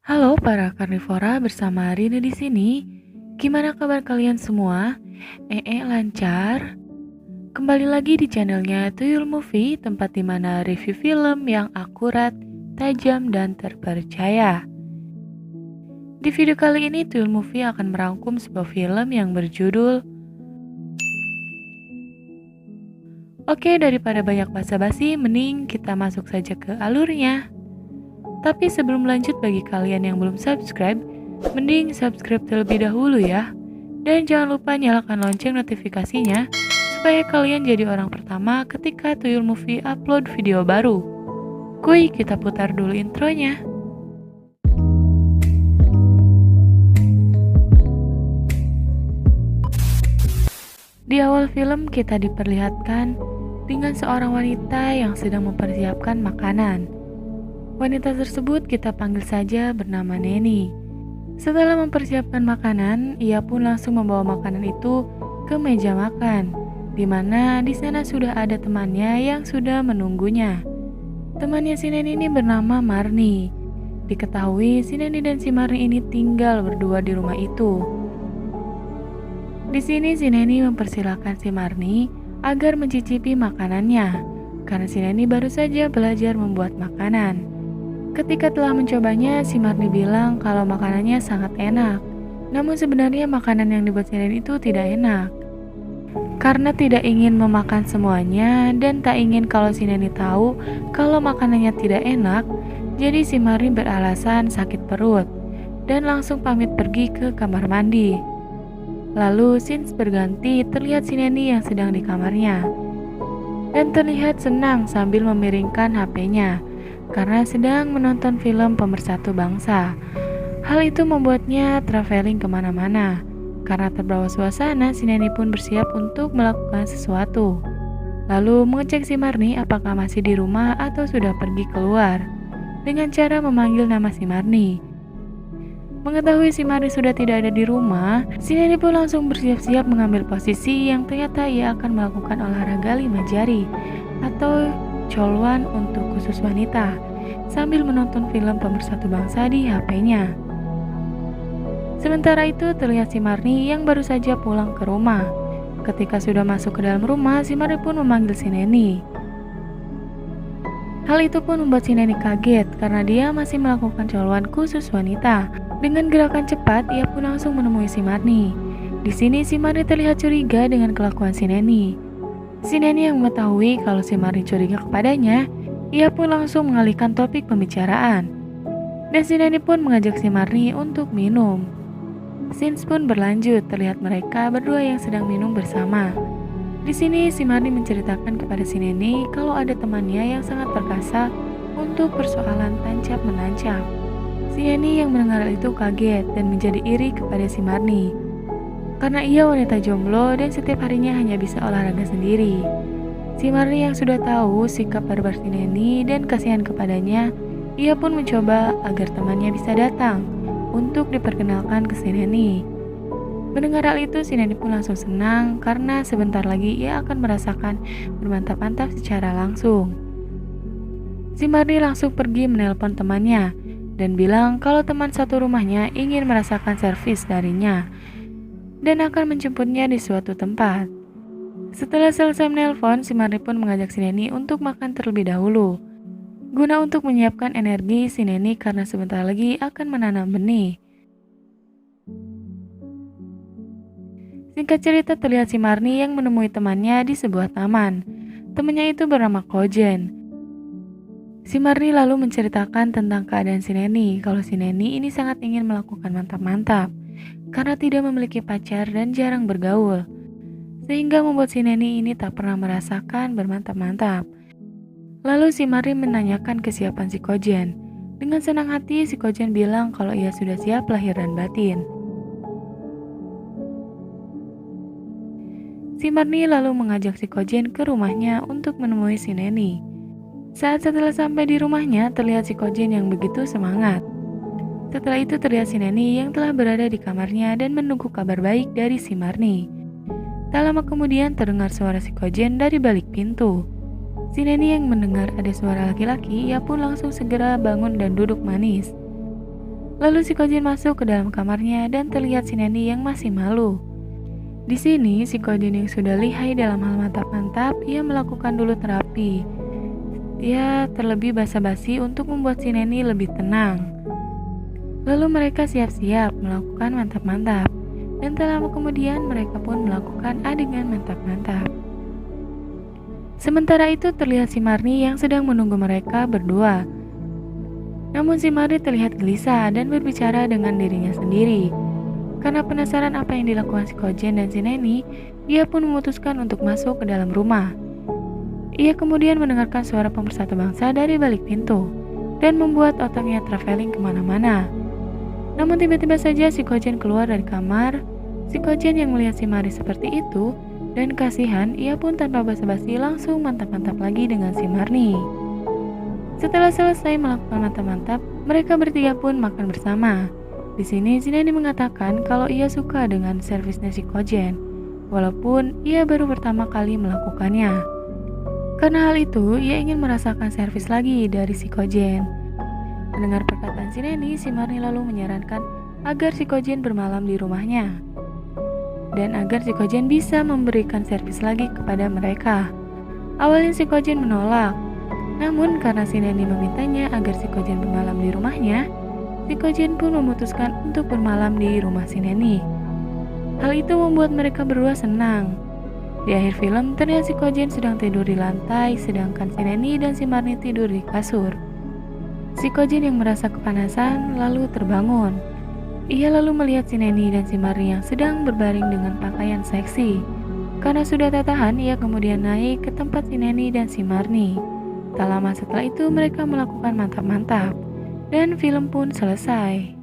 Halo para karnivora, bersama Rina di sini. Gimana kabar kalian semua? Lancar? Kembali lagi di channelnya Tuyul Movie, tempat dimana review film yang akurat, tajam, dan terpercaya. Di video kali ini Tuyul Movie akan merangkum sebuah film yang berjudul Oke, daripada banyak basa-basi, mending kita masuk saja ke alurnya. Tapi sebelum lanjut, bagi kalian yang belum subscribe, mending subscribe terlebih dahulu ya. Dan jangan lupa nyalakan lonceng notifikasinya, supaya kalian jadi orang pertama ketika Tuyul Movie upload video baru. Kuy, kita putar dulu intronya. Di awal film kita diperlihatkan dengan seorang wanita yang sedang mempersiapkan makanan. Wanita tersebut kita panggil saja bernama Neni. Setelah mempersiapkan makanan, ia pun langsung membawa makanan itu ke meja makan, di mana di sana sudah ada temannya yang sudah menunggunya. Temannya si Neni ini bernama Marni. Diketahui si Neni dan si Marni ini tinggal berdua di rumah itu. Di sini si Neni mempersilahkan si Marni agar mencicipi makanannya, karena si Neni baru saja belajar membuat makanan. Ketika telah mencobanya, si Marni bilang kalau makanannya sangat enak. Namun sebenarnya makanan yang dibuat si Neni itu tidak enak. Karena tidak ingin memakan semuanya dan tak ingin kalau si Neni tahu kalau makanannya tidak enak, jadi si Marni beralasan sakit perut dan langsung pamit pergi ke kamar mandi. Lalu scenes berganti, terlihat si Neni yang sedang di kamarnya dan terlihat senang sambil memiringkan HP-nya karena sedang menonton film Pemersatu Bangsa. Hal itu membuatnya traveling kemana-mana. Karena terbawa suasana, si Neni pun bersiap untuk melakukan sesuatu. Lalu mengecek si Marni apakah masih di rumah atau sudah pergi keluar, dengan cara memanggil nama si Marni. Mengetahui si Marni sudah tidak ada di rumah, si Neni pun langsung bersiap-siap mengambil posisi yang ternyata ia akan melakukan olahraga 5 jari atau coluan untuk khusus wanita sambil menonton film Pemersatu Bangsa di HP-nya. Sementara itu terlihat si Marni yang baru saja pulang ke rumah. Ketika sudah masuk ke dalam rumah, si Marni pun memanggil si Neni. Hal itu pun membuat si Neni kaget karena dia masih melakukan coluan khusus wanita. Dengan gerakan cepat, ia pun langsung menemui si Marni. Di sini si Marni terlihat curiga dengan kelakuan si Neni. Si Neni yang mengetahui kalau si Marni curiga kepadanya, ia pun langsung mengalihkan topik pembicaraan. Dan si Neni pun mengajak si Marni untuk minum. Scenes pun berlanjut, terlihat mereka berdua yang sedang minum bersama. Di sini si Marni menceritakan kepada si Neni kalau ada temannya yang sangat perkasa untuk persoalan tancap menancap. Si Neni yang mendengar itu kaget dan menjadi iri kepada si Marni. Karena ia wanita jomblo dan setiap harinya hanya bisa olahraga sendiri. Si Marni yang sudah tahu sikap barbar si Neni dan kasihan kepadanya, ia pun mencoba agar temannya bisa datang untuk diperkenalkan ke si Neni. Mendengar hal itu, si Neni pun langsung senang karena sebentar lagi ia akan merasakan bermantap-mantap secara langsung. Si Marni langsung pergi menelpon temannya dan bilang kalau teman satu rumahnya ingin merasakan servis darinya dan akan menjemputnya di suatu tempat. Setelah selesai menelpon, si Marni pun mengajak si Neni untuk makan terlebih dahulu, guna untuk menyiapkan energi si Neni karena sebentar lagi akan menanam benih. Singkat cerita, terlihat si Marni yang menemui temannya di sebuah taman. Temannya itu bernama Kojen. Si Marni lalu menceritakan tentang keadaan si Neni, kalau si Neni ini sangat ingin melakukan mantap-mantap karena tidak memiliki pacar dan jarang bergaul, sehingga membuat si Neni ini tak pernah merasakan bermantap-mantap. Lalu si Marni menanyakan kesiapan si Kojen. Dengan senang hati si Kojen bilang kalau ia sudah siap lahir dan batin. Si Marni lalu mengajak si Kojen ke rumahnya untuk menemui si Neni. Setelah sampai di rumahnya, terlihat si Kojen yang begitu semangat. Setelah itu terlihat si Neni yang telah berada di kamarnya dan menunggu kabar baik dari si Marni. Tak lama kemudian terdengar suara si Kojen dari balik pintu. Si Neni yang mendengar ada suara laki-laki, ia pun langsung segera bangun dan duduk manis. Lalu si Kojin masuk ke dalam kamarnya dan terlihat si Neni yang masih malu. Di sini si Kojin yang sudah lihai dalam hal mantap-mantap, ia melakukan dulu terapi. Ia terlebih basa-basi untuk membuat si Neni lebih tenang. Lalu mereka siap-siap melakukan mantap-mantap, dan tak lama kemudian mereka pun melakukan adegan mantap-mantap. Sementara itu terlihat si Marni yang sedang menunggu mereka berdua. Namun si Marni terlihat gelisah dan berbicara dengan dirinya sendiri. Karena penasaran apa yang dilakukan si Kojin dan si Neni, dia pun memutuskan untuk masuk ke dalam rumah. Ia kemudian mendengarkan suara pemersatu bangsa dari balik pintu, dan membuat otaknya traveling kemana-mana. Namun tiba-tiba saja si Kojin keluar dari kamar. Si Kojin yang melihat si Marni seperti itu, dan kasihan, ia pun tanpa basa-basi langsung mantap-mantap lagi dengan si Marni. Setelah selesai melakukan mantap-mantap, mereka bertiga pun makan bersama. Di sini si Neni mengatakan kalau ia suka dengan servisnya si Kojin, walaupun ia baru pertama kali melakukannya. Karena hal itu, ia ingin merasakan servis lagi dari si Kojin. Mendengar perkataan si Neni, si Marni lalu menyarankan agar si Kojin bermalam di rumahnya, dan agar si Kojin bisa memberikan servis lagi kepada mereka. Awalnya si Kojin menolak, namun karena si Neni memintanya agar si Kojin bermalam di rumahnya, si Kojin pun memutuskan untuk bermalam di rumah si Neni. Hal itu membuat mereka berdua senang. Di akhir film, terlihat si Kojin sedang tidur di lantai, sedangkan si Neni dan si Marni tidur di kasur. Si Kojin yang merasa kepanasan lalu terbangun. Ia lalu melihat si Neni dan si Marni yang sedang berbaring dengan pakaian seksi. Karena sudah tak tahan, ia kemudian naik ke tempat si Neni dan si Marni. Tak lama setelah itu mereka melakukan mantap-mantap, dan film pun selesai.